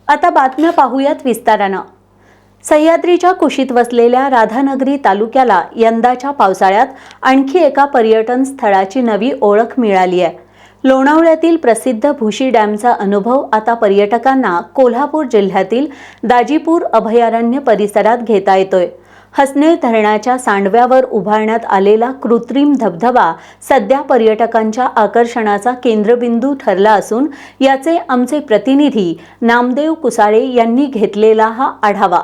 आता बातम्या पाहूयात विस्तारानं। सह्याद्रीच्या कुशीत वसलेल्या राधानगरी तालुक्याला यंदाच्या पावसाळ्यात आणखी एका पर्यटन स्थळाची नवी ओळख मिळाली आहे। लोणावळ्यातील प्रसिद्ध भुशी डॅमचा अनुभव आता पर्यटकांना कोल्हापूर जिल्ह्यातील दाजीपूर अभयारण्य परिसरात घेता येतोय। हसनेर धरणाच्या सांडव्यावर उभारण्यात आलेला कृत्रिम धबधबा सध्या पर्यटकांच्या आकर्षणाचा केंद्रबिंदू ठरला असून याचे आमचे प्रतिनिधी नामदेव कुसाळे यांनी घेतलेला हा आढावा।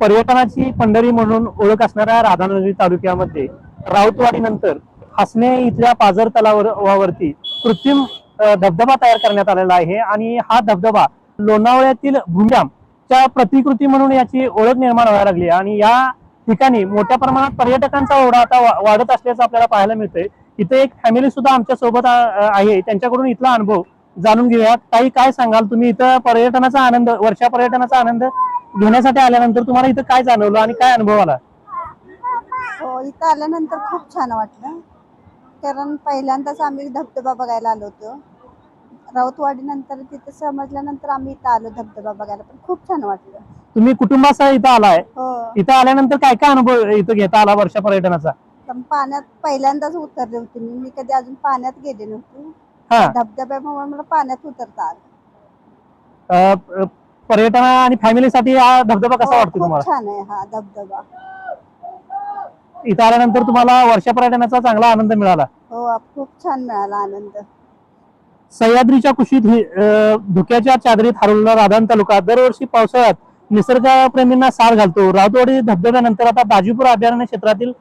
पर्यटनाची पंढरी म्हणून ओळख असणाऱ्या राधानगरी तालुक्यामध्ये राऊतवाडीनंतर हसने इथल्या पाझर तलावावरती कृत्रिम धबधबा तयार करण्यात आलेला आहे आणि हा धबधबा लोणावळ्यातील भूम्याच्या प्रतिकृती म्हणून याची ओळख निर्माण व्हायला लागली आणि या ठिकाणी मोठ्या प्रमाणात पर्यटकांचा ओढा आता वाढत असल्याचं आपल्याला पाहायला मिळतंय। इथे एक फॅमिली सुद्धा आमच्या सोबत आहे, त्यांच्याकडून इथला अनुभव जाणून घेऊया। ताई, काय सांगाल तुम्ही? इथं पर्यटनाचा आनंद, वर्षा पर्यटनाचा आनंद घेण्यासाठी आल्यानंतर तुम्हाला इथं काय जाणवलं आणि काय अनुभव आला? हो, इथं आल्यानंतर खूप छान वाटलं, कारण पहिल्यांदाच आम्ही धबधबा बघायला आलो होतो। राऊतवाडी नंतर तिथे समजल्यानंतर आम्ही इथं आलो धबधबा बघायला, पण खूप छान वाटलं। तुम्ही कुटुंबासह इथं आलाय, हो, इथं आल्यानंतर काय काय अनुभव इथं घेता आला वर्षा पर्यटनाचा? पण पाण्यात पहिल्यांदाच उतरले होते मी कधी अजून पाण्यात गेले नव्हते। हा, धबधब्यामुळे मला पाण्यात उतरता आलं। पर्यटन आणि फॅमिलीसाठी हा धबधबा कसा वाटतो खूप तुम्हाला? छान आहे हा धबधबा। इथं आल्यानंतर तुम्हाला वर्षा पर्यटनाचा चांगला आनंद मिळाला? हो, खूप छान मिळाला आनंद। सह्याद्रीच्या कुशीत धुक्याच्या चादरीत हरवलेला राधान तालुका दरवर्षी पावसाळ्यात निसर्गप्रेमींना साथ घालतो। राऊतवाडी धबधब्यानंतर आता दाजीपूर अभयारण्य क्षेत्रातील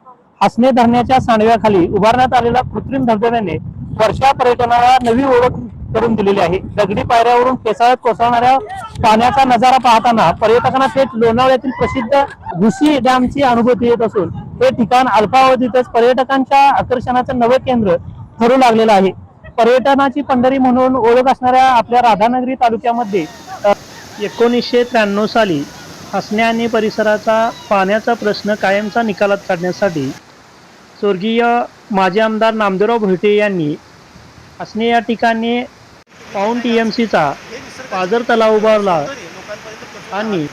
हसने धरणाच्या सांडव्याखाली उभारण्यात आलेल्या कृत्रिम धबधब्याने वर्षा पर्यटनाला नवी ओळख करून दिलेली आहे। दगडी पायऱ्यावरून फेसाळत कोसळणाऱ्या पाण्याचा नजारा पाहताना पर्यटकांना थेट लोणावळ्यातील प्रसिद्ध भुशी डॅमची अनुभूती येत असून हे ठिकाण अल्पावधीतच पर्यटकांच्या आकर्षणाचं नवं केंद्र ठरू लागलेलं आहे। पर्यटनाची पंढरी म्हणून ओळख असणाऱ्या आपल्या राधानगरी तालुक्यामध्ये 1993 साली हसने आणि परिसराचा पाण्याचा प्रश्न कायमचा निकालात काढण्यासाठी स्वर्गीय माजी आमदार नामदेवराव भोईटे यांनी हसने या ठिकाणी पाऊण TMCचा पाझर तलाव उभारला आणि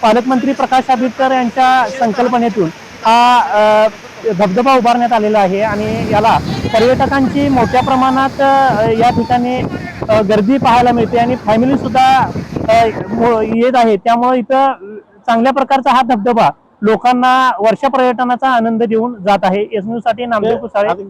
पालकमंत्री प्रकाश आंबेडकर यांच्या संकल्पनेतून हा धबधबा उभारण्यात आलेला आहे आणि याला पर्यटकांची मोठ्या प्रमाणात या ठिकाणी गर्दी पाहायला मिळते आणि फॅमिली सुद्धा येत आहे। त्यामुळे इथं चांगल्या प्रकारचा हा धबधबा लोकांना वर्षा पर्यटनाचा आनंद देऊन जात आहे। एस न्यूज साठी नामदेव कुसाळे।